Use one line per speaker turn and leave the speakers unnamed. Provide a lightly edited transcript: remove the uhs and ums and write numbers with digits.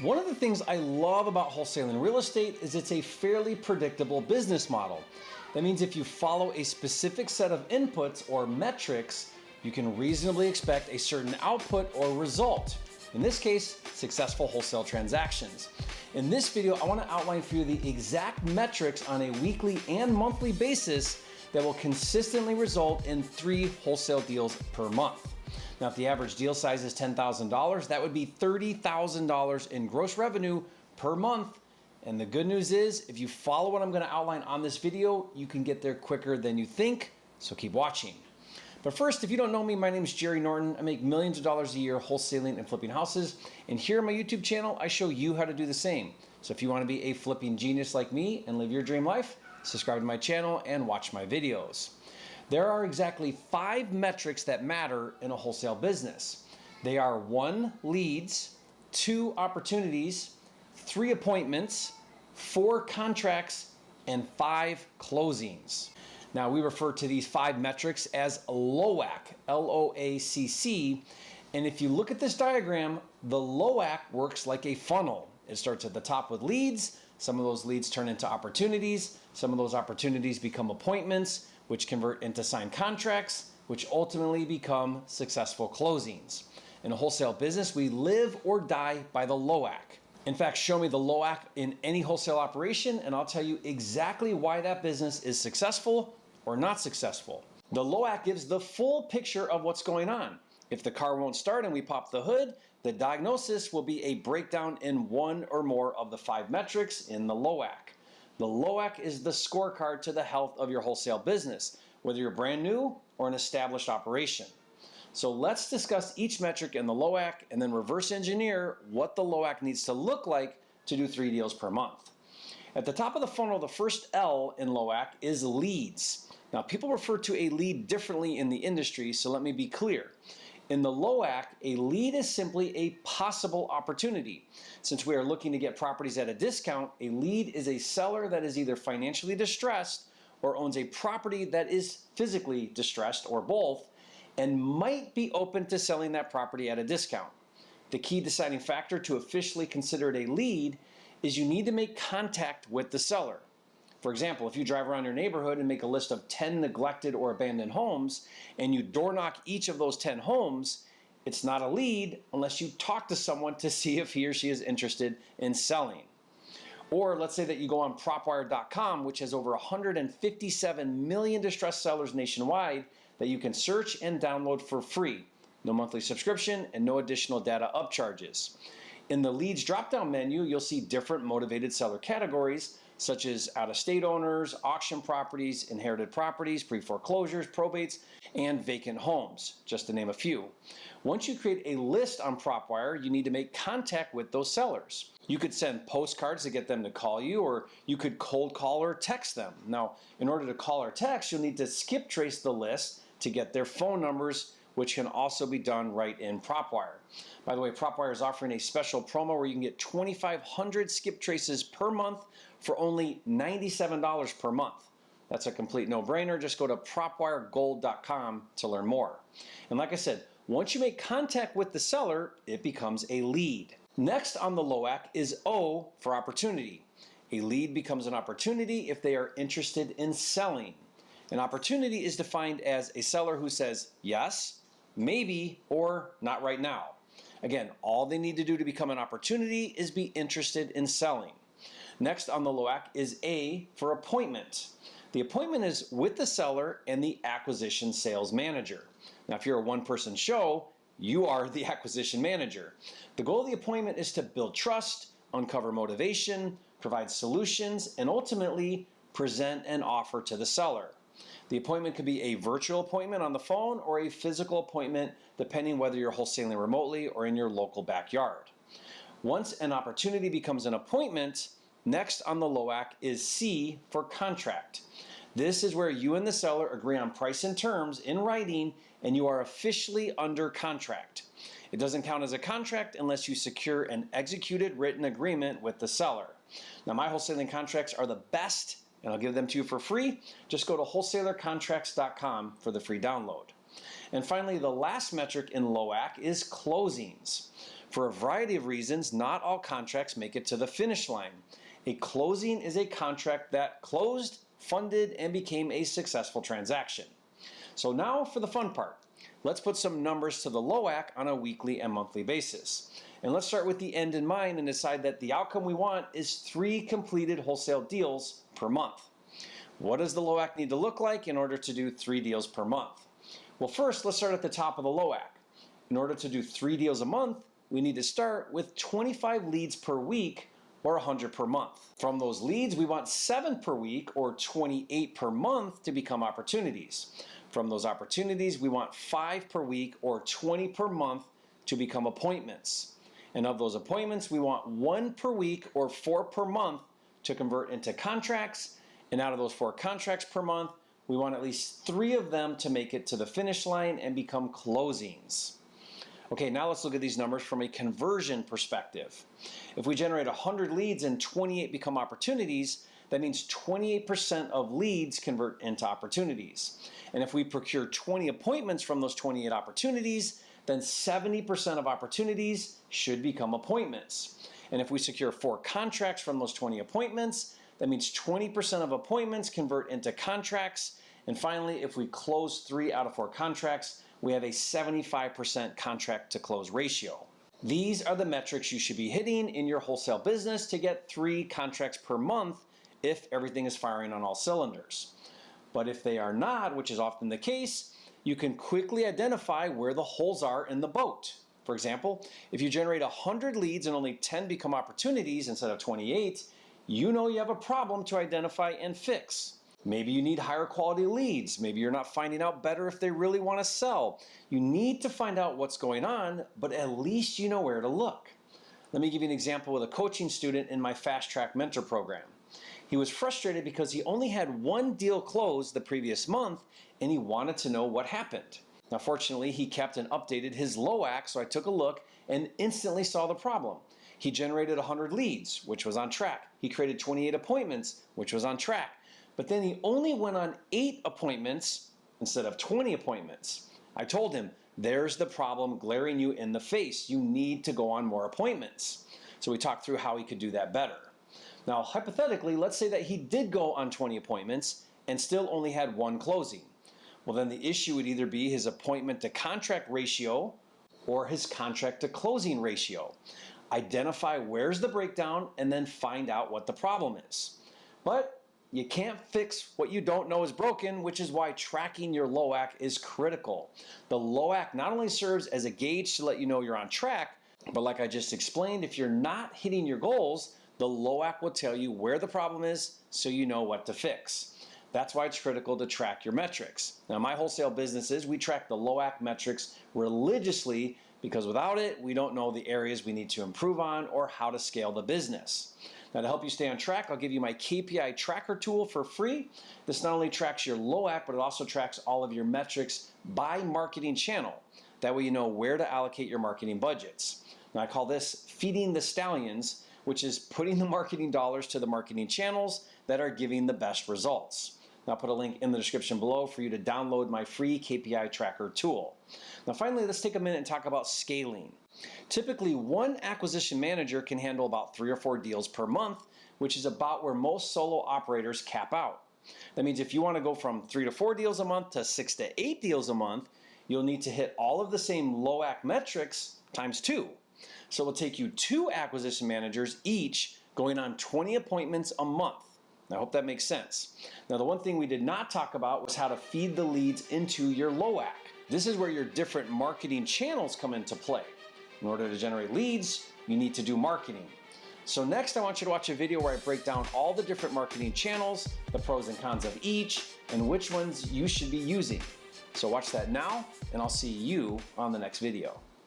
One of the things I love about wholesaling real estate is it's a fairly predictable business model. That means if you follow a specific set of inputs or metrics, you can reasonably expect a certain output or result. In this case, successful wholesale transactions. In this video, I want to outline for you the exact metrics on a weekly and monthly basis that will consistently result in 3 wholesale deals per month. Now, if the average deal size is $10,000, that would be $30,000 in gross revenue per month. And the good news is, if you follow what I'm going to outline on this video, you can get there quicker than you think, so keep watching. But first, if you don't know me, my name is Jerry Norton. I make millions of dollars a year wholesaling and flipping houses. And here on my YouTube channel, I show you how to do the same. So if you want to be a flipping genius like me and live your dream life, subscribe to my channel and watch my videos. There are exactly 5 metrics that matter in a wholesale business. They are 1, leads, 2, opportunities, 3, appointments, 4, contracts, and 5, closings. Now, we refer to these 5 metrics as LOACC, L-O-A-C-C, and if you look at this diagram, the LOACC works like a funnel. It starts at the top with leads. Some of those leads turn into opportunities. Some of those opportunities become appointments, which convert into signed contracts, which ultimately become successful closings. In a wholesale business, we live or die by the LOACC. In fact, show me the LOACC in any wholesale operation, and I'll tell you exactly why that business is successful or not successful. The LOACC gives the full picture of what's going on. If the car won't start and we pop the hood, the diagnosis will be a breakdown in 1 or more of the 5 metrics in the LOACC. The LOACC is the scorecard to the health of your wholesale business, whether you're brand new or an established operation. So let's discuss each metric in the LOACC and then reverse engineer what the LOACC needs to look like to do 3 deals per month. At the top of the funnel, the first L in LOACC is leads. Now, people refer to a lead differently in the industry, so let me be clear. In the LOACC, a lead is simply a possible opportunity. Since we are looking to get properties at a discount, a lead is a seller that is either financially distressed or owns a property that is physically distressed, or both, and might be open to selling that property at a discount. The key deciding factor to officially consider it a lead is you need to make contact with the seller. For example, if you drive around your neighborhood and make a list of 10 neglected or abandoned homes and you door knock each of those 10 homes, it's not a lead unless you talk to someone to see if he or she is interested in selling. Or let's say that you go on PropWire.com, which has over 157 million distressed sellers nationwide that you can search and download for free. No monthly subscription and no additional data upcharges. In the leads drop-down menu, you'll see different motivated seller categories, such as out-of-state owners, auction properties, inherited properties, pre-foreclosures, probates, and vacant homes, just to name a few. Once you create a list on PropWire, you need to make contact with those sellers. You could send postcards to get them to call you, or you could cold call or text them. Now, in order to call or text, you'll need to skip trace the list to get their phone numbers, which can also be done right in PropWire. By the way, PropWire is offering a special promo where you can get 2,500 skip traces per month for only $97 per month. That's a complete no-brainer. Just go to PropWireGold.com to learn more. And like I said, once you make contact with the seller, it becomes a lead. Next on the LOACC is O for opportunity. A lead becomes an opportunity if they are interested in selling. An opportunity is defined as a seller who says yes, maybe, or not right now. Again, all they need to do to become an opportunity is be interested in selling. Next on the LOACC is A for appointment. The appointment is with the seller and the acquisition sales manager. Now, if you're a one-person show, you are the acquisition manager. The goal of the appointment is to build trust, uncover motivation, provide solutions, and ultimately present an offer to the seller. The appointment could be a virtual appointment on the phone or a physical appointment, depending whether you're wholesaling remotely or in your local backyard. Once an opportunity becomes an appointment, next on the LOACC is C for contract. This is where you and the seller agree on price and terms in writing, and you are officially under contract. It doesn't count as a contract unless you secure an executed written agreement with the seller. Now, my wholesaling contracts are the best, and I'll give them to you for free. Just go to wholesalercontracts.com for the free download. And finally, the last metric in LOACC is closings. For a variety of reasons, not all contracts make it to the finish line. A closing is a contract that closed, funded, and became a successful transaction. So now for the fun part. Let's put some numbers to the LOACC on a weekly and monthly basis. And let's start with the end in mind and decide that the outcome we want is 3 completed wholesale deals per month. What does the LOACC need to look like in order to do 3 deals per month? Well, first, let's start at the top of the LOACC. In order to do 3 deals a month, we need to start with 25 leads per week or 100 per month. From those leads, we want 7 per week or 28 per month to become opportunities. From those opportunities, we want 5 per week or 20 per month to become appointments. And of those appointments, we want 1 per week or 4 per month to convert into contracts. And out of those 4 contracts per month, we want at least 3 of them to make it to the finish line and become closings. Okay, now let's look at these numbers from a conversion perspective. If we generate 100 leads and 28 become opportunities, that means 28% of leads convert into opportunities. And if we procure 20 appointments from those 28 opportunities, then 70% of opportunities should become appointments. And if we secure 4 contracts from those 20 appointments, that means 20% of appointments convert into contracts. And finally, if we close 3 out of 4 contracts, we have a 75% contract to close ratio. These are the metrics you should be hitting in your wholesale business to get 3 contracts per month if everything is firing on all cylinders. But if they are not, which is often the case, you can quickly identify where the holes are in the boat. For example, if you generate 100 leads and only 10 become opportunities instead of 28, you know you have a problem to identify and fix. Maybe you need higher quality leads. Maybe you're not finding out better if they really want to sell. You need to find out what's going on, but at least you know where to look. Let me give you an example with a coaching student in my Fast Track Mentor program. He was frustrated because he only had 1 deal closed the previous month and he wanted to know what happened. Now, fortunately, he kept and updated his LOACC, so I took a look and instantly saw the problem. He generated 100 leads, which was on track. He created 28 appointments, which was on track. But then he only went on 8 appointments instead of 20 appointments. I told him, there's the problem glaring you in the face. You need to go on more appointments. So we talked through how he could do that better. Now, hypothetically, let's say that he did go on 20 appointments and still only had 1 closing. Well, then the issue would either be his appointment to contract ratio or his contract to closing ratio. Identify where's the breakdown and then find out what the problem is. But you can't fix what you don't know is broken, which is why tracking your LOACC is critical. The LOACC not only serves as a gauge to let you know you're on track, but like I just explained, if you're not hitting your goals, the LOACC will tell you where the problem is so you know what to fix. That's why it's critical to track your metrics. Now, my wholesale businesses, we track the LOACC metrics religiously because without it, we don't know the areas we need to improve on or how to scale the business. Now, to help you stay on track, I'll give you my KPI tracker tool for free. This not only tracks your LOACC, but it also tracks all of your metrics by marketing channel. That way you know where to allocate your marketing budgets. Now, I call this feeding the stallions, which is putting the marketing dollars to the marketing channels that are giving the best results. Now, I'll put a link in the description below for you to download my free KPI tracker tool. Now, finally, let's take a minute and talk about scaling. Typically, 1 acquisition manager can handle about 3 or 4 deals per month, which is about where most solo operators cap out. That means if you want to go from 3 to 4 deals a month to 6 to 8 deals a month, you'll need to hit all of the same LOACC metrics times 2. So it will take you 2 acquisition managers each going on 20 appointments a month. I hope that makes sense. Now, the one thing we did not talk about was how to feed the leads into your LOACC. This is where your different marketing channels come into play. In order to generate leads, you need to do marketing. So next, I want you to watch a video where I break down all the different marketing channels, the pros and cons of each, and which ones you should be using. So watch that now, and I'll see you on the next video.